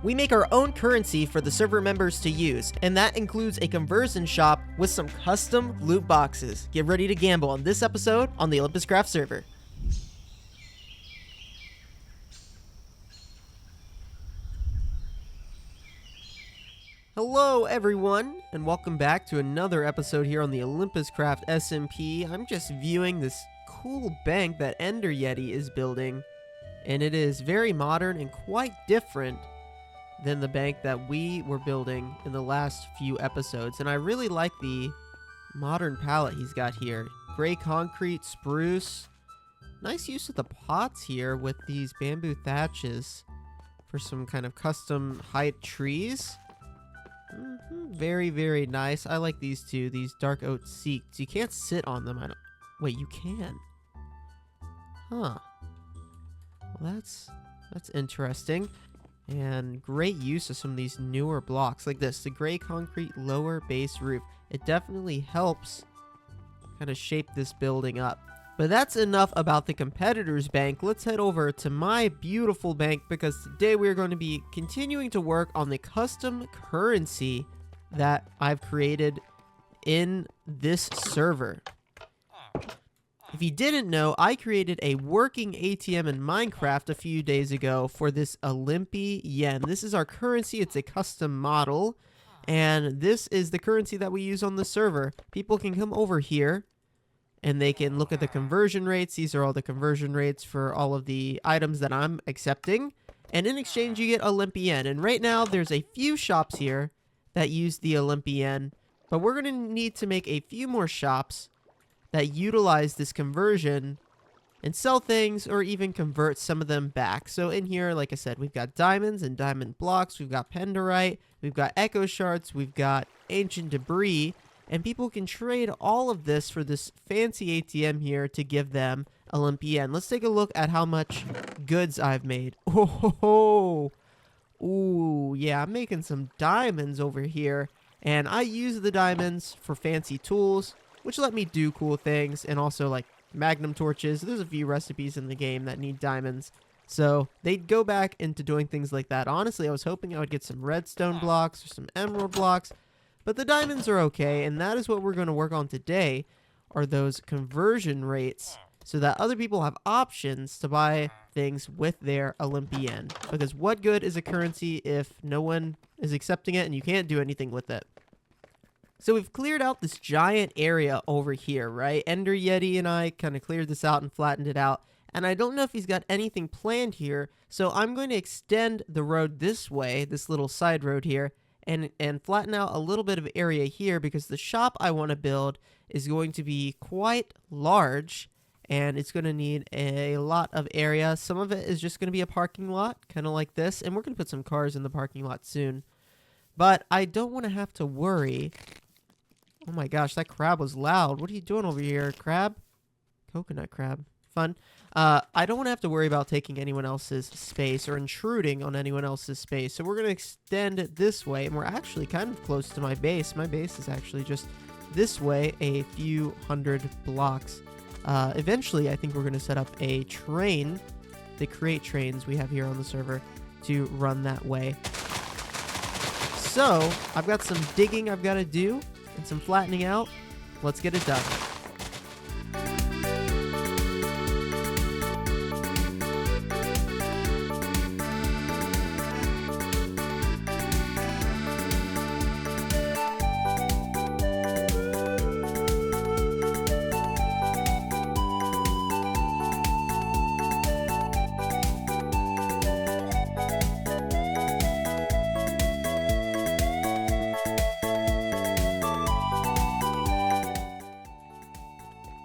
We make our own currency for the server members to use, and that includes a conversion shop with some custom loot boxes. Get ready to gamble on this episode on the Olympuscraft server. Hello everyone, and welcome back to another episode here on the Olympuscraft SMP. I'm just viewing this cool bank that enderyeti is building, and it is very modern and quite different than the bank that we were building in the last few episodes. And I really like the modern palette he's got here. Gray concrete, spruce. Nice use of the pots here with these bamboo thatches for some kind of custom height trees. Very, very nice. I like these two, these dark oak seats. You can't sit on them. Wait, you can. Huh. Well, that's interesting. And great use of some of these newer blocks like this. The gray concrete lower base roof. It definitely helps kind of shape this building up. But that's enough about the competitor's bank. Let's head over to my beautiful bank, because today we're going to be continuing to work on the custom currency that I've created in this server. If you didn't know, I created a working ATM in Minecraft a few days ago for this Yen. This is our currency. It's a custom model, and this is the currency that we use on the server. People can come over here and they can look at the conversion rates. These are all the conversion rates for all of the items that I'm accepting. And in exchange, you get Yen. And right now, there's a few shops here that use the Yen. But we're going to need to make a few more shops that utilize this conversion and sell things, or even convert some of them back. So in here, like I said, we've got diamonds and diamond blocks. We've got penderite. We've got echo shards. We've got ancient debris. And people can trade all of this for this fancy ATM here to give them Yen. Let's take a look at how much goods I've made. Oh, ooh, yeah, I'm making some diamonds over here. And I use the diamonds for fancy tools, which let me do cool things. And also like magnum torches. There's a few recipes in the game that need diamonds, so they'd go back into doing things like that. Honestly, I was hoping I would get some redstone blocks or some emerald blocks. But the diamonds are okay, and that is what we're going to work on today, are those conversion rates, so that other people have options to buy things with their Yen. Because what good is a currency if no one is accepting it and you can't do anything with it? So we've cleared out this giant area over here, right? enderyeti and I kind of cleared this out and flattened it out. And I don't know if he's got anything planned here, so I'm going to extend the road this way, this little side road here, and flatten out a little bit of area here, because the shop I want to build is going to be quite large, and it's going to need a lot of area. Some of it is just going to be a parking lot, kind of like this, and we're going to put some cars in the parking lot soon. But I don't want to have to worry. Oh my gosh, that crab was loud. What are you doing over here, crab? Coconut crab. Fun. I don't want to have to worry about taking anyone else's space or intruding on anyone else's space. So we're going to extend it this way, and we're actually kind of close to my base. My base is actually just this way, a few hundred blocks. Eventually, I think we're going to set up a train, the crate trains we have here on the server, to run that way. So I've got some digging I've got to do and some flattening out. Let's get it done.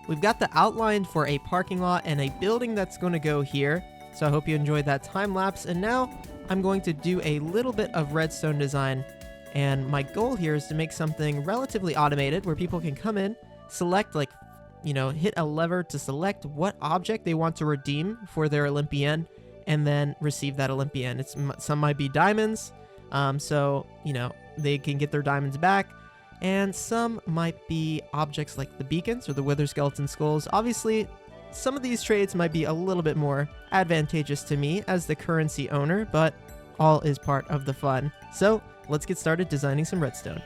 We've got the outline for a parking lot and a building that's going to go here. So I hope you enjoyed that time lapse. And now I'm going to do a little bit of redstone design. And my goal here is to make something relatively automated where people can come in, select hit a lever to select what object they want to redeem for their Yen, and then receive that Yen. Some might be diamonds, so they can get their diamonds back. And some might be objects like the beacons or the wither skeleton skulls. Obviously, some of these trades might be a little bit more advantageous to me as the currency owner, but all is part of the fun. So let's get started designing some redstone.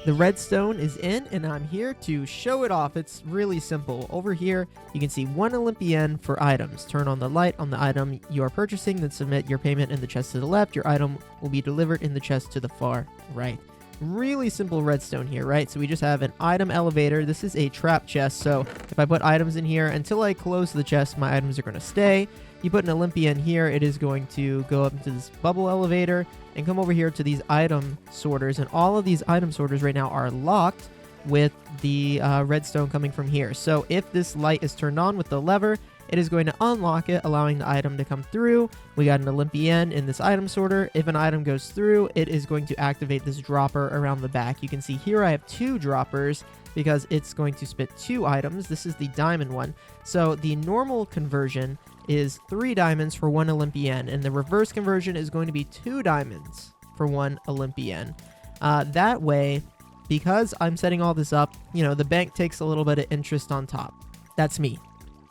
The redstone is in, and I'm here to show it off. It's really simple. Over here, you can see 1 Olympian for items. Turn on the light on the item you are purchasing, then submit your payment in the chest to the left. Your item will be delivered in the chest to the far right. Really simple redstone here, right? So we just have an item elevator. This is a trap chest, so if I put items in here, until I close the chest, my items are going to stay. You put an Olympian here, it is going to go up into this bubble elevator and come over here to these item sorters, and all of these item sorters right now are locked with the redstone coming from here. So if this light is turned on with the lever, it is going to unlock it, allowing the item to come through. We got an Olympian in this item sorter. If an item goes through, it is going to activate this dropper around the back. You can see here I have 2 droppers because it's going to spit 2 items. This is the diamond one. So the normal conversion is 3 diamonds for 1 Olympian, and the reverse conversion is going to be 2 diamonds for 1 Olympian. That way, because I'm setting all this up, you know, the bank takes a little bit of interest on top. That's me.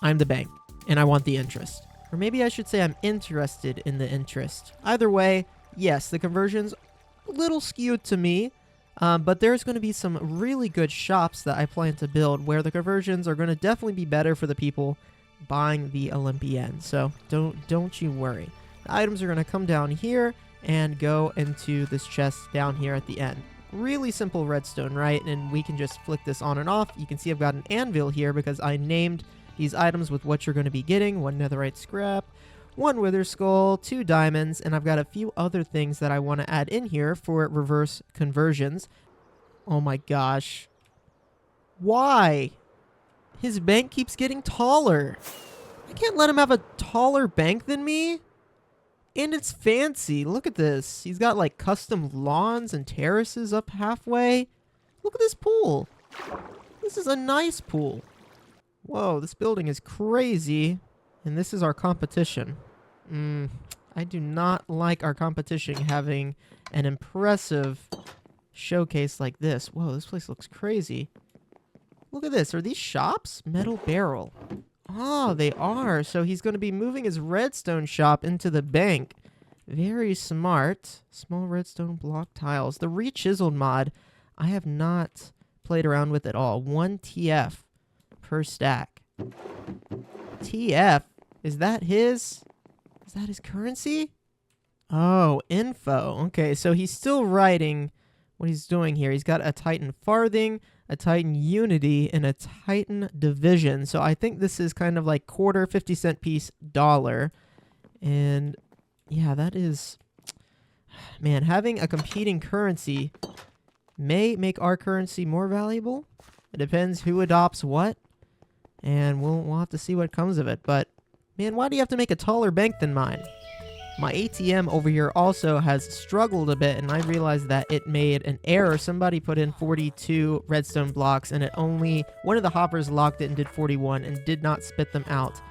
I'm the bank, and I want the interest. Or maybe I should say I'm interested in the interest. Either way, yes, the conversion's a little skewed to me, but there's going to be some really good shops that I plan to build where the conversions are going to definitely be better for the people buying the Olympian. So don't you worry. The items are going to come down here and go into this chest down here at the end. Really simple redstone, right? And we can just flick this on and off. You can see I've got an anvil here because I named these items with what you're going to be getting. 1 netherite scrap, 1 wither skull, 2 diamonds, and I've got a few other things that I want to add in here for reverse conversions. Oh my gosh. Why? His bank keeps getting taller. I can't let him have a taller bank than me. And it's fancy. Look at this. He's got like custom lawns and terraces up halfway. Look at this pool. This is a nice pool. Whoa, this building is crazy. And this is our competition. I do not like our competition having an impressive showcase like this. Whoa, this place looks crazy. Look at this. Are these shops? Metal barrel. Oh, they are. So he's going to be moving his redstone shop into the bank. Very smart. Small redstone block tiles. The re-chiseled mod, I have not played around with at all. 1 TF per stack. TF? Is that his currency? Oh, info. Okay, so he's still writing what he's doing here. He's got a Titan farthing, a Titan unity, and a Titan division. So I think this is kind of like quarter 50-cent piece dollar. And yeah, that is, man, having a competing currency may make our currency more valuable. It depends who adopts what, and we'll have to see what comes of it. But man, why do you have to make a taller bank than mine? My ATM over here also has struggled a bit, and I realized that it made an error. Somebody put in 42 redstone blocks, and one of the hoppers locked it and did 41 and did not spit them out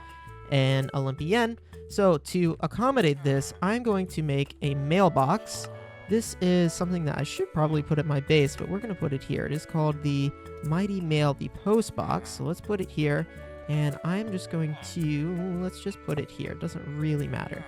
an Olympian. So to accommodate this, I'm going to make a mailbox. This is something that I should probably put at my base, but we're going to put it here. It is called the Mighty Mail, the post box. So let's put it here, and I'm just going to, let's just put it here. It doesn't really matter.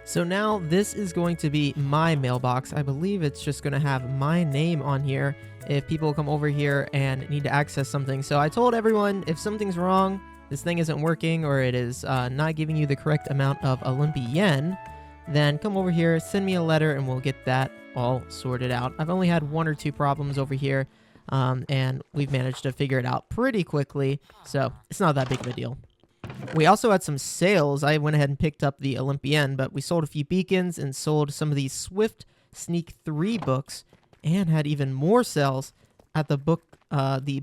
So now this is going to be my mailbox. I believe it's just going to have my name on here if people come over here and need to access something. So I told everyone, if something's wrong, this thing isn't working, or it is not giving you the correct amount of Olympian, then come over here, send me a letter, and we'll get that all sorted out. I've only had 1 or 2 problems over here, and we've managed to figure it out pretty quickly, so it's not that big of a deal. We also had some sales. I went ahead and picked up the Olympian, but we sold a few beacons and sold some of these Swift Sneak 3 books, and had even more sales at the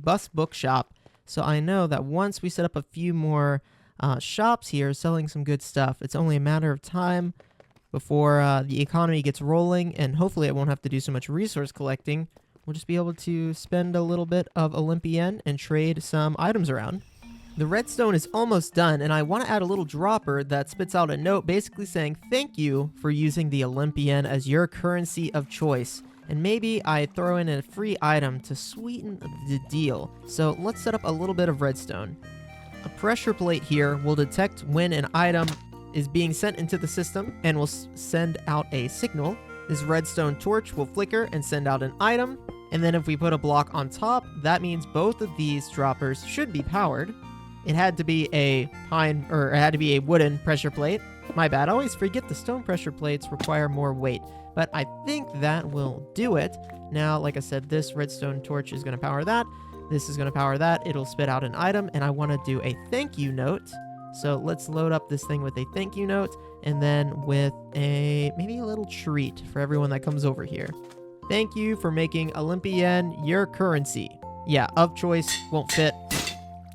bus bookshop. So I know that once we set up a few more shops here selling some good stuff, it's only a matter of time before the economy gets rolling, and hopefully I won't have to do so much resource collecting. We'll just be able to spend a little bit of Olympian and trade some items around. The redstone is almost done, and I want to add a little dropper that spits out a note basically saying thank you for using the Olympian as your currency of choice. And maybe I throw in a free item to sweeten the deal. So let's set up a little bit of redstone. A pressure plate here will detect when an item is being sent into the system and will send out a signal. This redstone torch will flicker and send out an item. And then if we put a block on top, that means both of these droppers should be powered. It had to be a wooden pressure plate. My bad, I always forget the stone pressure plates require more weight. But I think that will do it. Now, like I said, this redstone torch is going to power that. This is going to power that. It'll spit out an item, and I want to do a thank you note. So let's load up this thing with a thank you note, and then with maybe a little treat for everyone that comes over here. Thank you for making Olympian your currency. Yeah, of choice won't fit.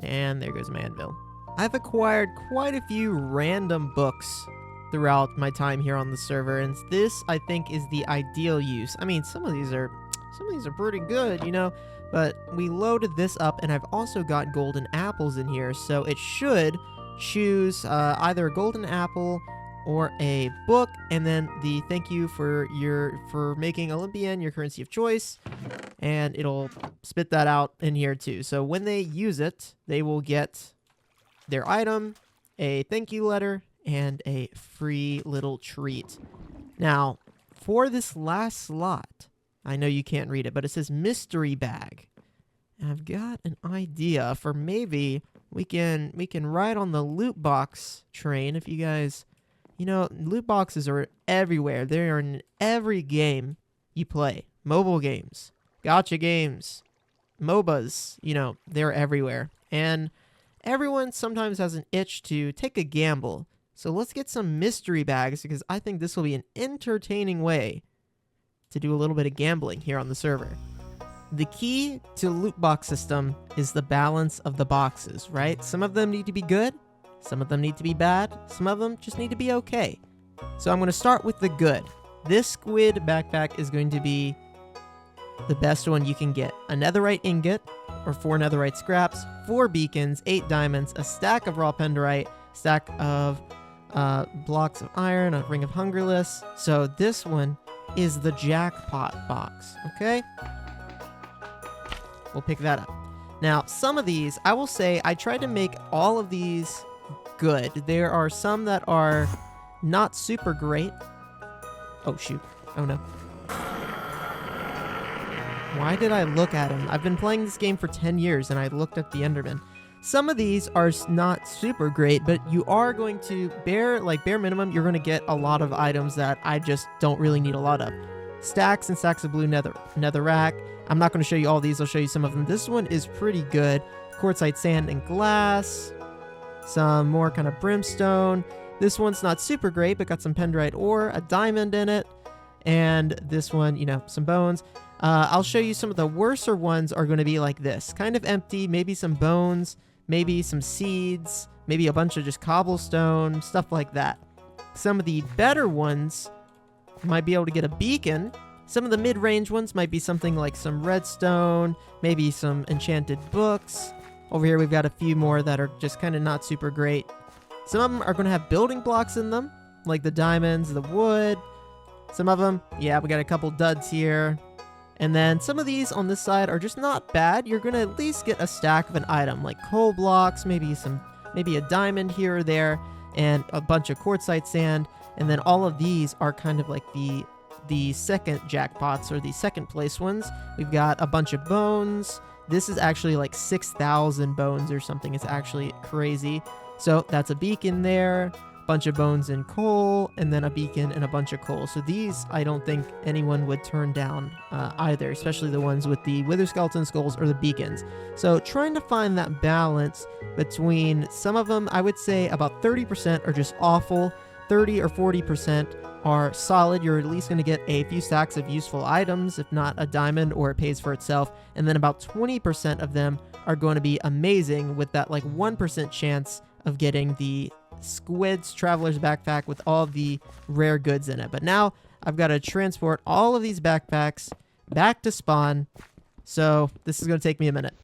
And there goes my anvil. I've acquired quite a few random books throughout my time here on the server, and this, I think, is the ideal use. I mean, some of these are pretty good, you know, but we loaded this up, and I've also got golden apples in here, so it should choose either a golden apple or a book, and then the thank you for making Olympian your currency of choice, and it'll spit that out in here too. So when they use it, they will get their item, a thank you letter, and a free little treat. Now, for this last slot, I know you can't read it, but it says mystery bag. And I've got an idea for maybe we can ride on the loot box train. If you guys, you know, loot boxes are everywhere. They are in every game you play. Mobile games, gacha games, MOBAs, you know, they're everywhere. And everyone sometimes has an itch to take a gamble. So let's get some mystery bags, because I think this will be an entertaining way to do a little bit of gambling here on the server. The key to loot box system is the balance of the boxes, right? Some of them need to be good, some of them need to be bad, some of them just need to be okay. So I'm going to start with the good. This squid backpack is going to be the best one you can get. A netherite ingot, or 4 netherite scraps, 4 beacons, 8 diamonds, a stack of raw penderite, stack of blocks of iron, a ring of hungerless. So this one is the jackpot box, okay? We'll pick that up. Now, some of these, I will say, I tried to make all of these good. There are some that are not super great. Oh, shoot. Oh, no. Why did I look at him? I've been playing this game for 10 years, and I looked at the Enderman. Some of these are not super great, but you are going to, bare minimum, you're going to get a lot of items that I just don't really need a lot of. Stacks and stacks of blue netherrack. I'm not going to show you all these. I'll show you some of them. This one is pretty good. Quartzite sand and glass. Some more kind of brimstone. This one's not super great, but got some penderite ore, a diamond in it. And this one, you know, some bones. I'll show you some of the worser ones are going to be like this. Kind of empty, maybe some bones, maybe some seeds, maybe a bunch of just cobblestone, stuff like that. Some of the better ones might be able to get a beacon. Some of the mid-range ones might be something like some redstone, maybe some enchanted books. Over here we've got a few more that are just kind of not super great. Some of them are going to have building blocks in them, like the diamonds, the wood. Some of them, yeah, we got a couple duds here. And then some of these on this side are just not bad. You're going to at least get a stack of an item, like coal blocks, maybe a diamond here or there, and a bunch of quartzite sand. And then all of these are kind of like the second jackpots, or the second place ones. We've got a bunch of bones. This is actually like 6,000 bones or something. It's actually crazy. So that's a beacon there. Bunch of bones and coal, and then a beacon and a bunch of coal. So these, I don't think anyone would turn down either, especially the ones with the wither skeleton skulls or the beacons. So trying to find that balance between some of them, I would say about 30% are just awful, 30 or 40% are solid. You're at least going to get a few stacks of useful items, if not a diamond, or it pays for itself. And then about 20% of them are going to be amazing, with that like 1% chance of getting the Squid's Traveler's Backpack with all the rare goods in it. But now I've got to transport all of these backpacks back to spawn, so this is going to take me a minute.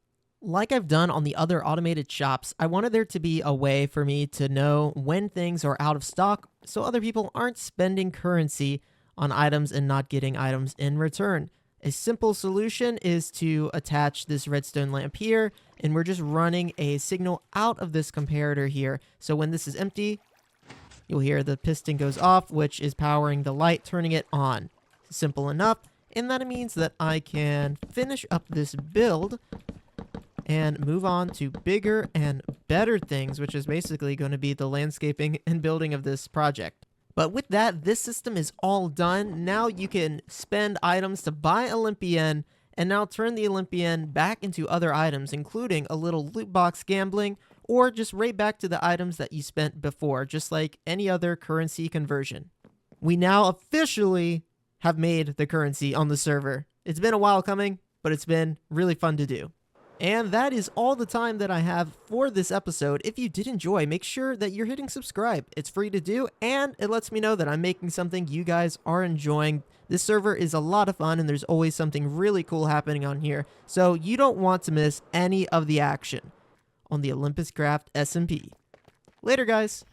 Like I've done on the other automated shops, I wanted there to be a way for me to know when things are out of stock, so other people aren't spending currency on items and not getting items in return. A simple solution is to attach this redstone lamp here, and we're just running a signal out of this comparator here. So when this is empty, you'll hear the piston goes off, which is powering the light, turning it on. Simple enough, and that means that I can finish up this build and move on to bigger and better things, which is basically going to be the landscaping and building of this project. But with that, this system is all done. Now you can spend items to buy Olympian, and now turn the Olympian back into other items, including a little loot box gambling, or just right back to the items that you spent before, just like any other currency conversion. We now officially have made the currency on the server. It's been a while coming, but it's been really fun to do. And that is all the time that I have for this episode. If you did enjoy, make sure that you're hitting subscribe. It's free to do, and it lets me know that I'm making something you guys are enjoying. This server is a lot of fun, and there's always something really cool happening on here, so you don't want to miss any of the action on the Olympuscraft SMP. Later, guys.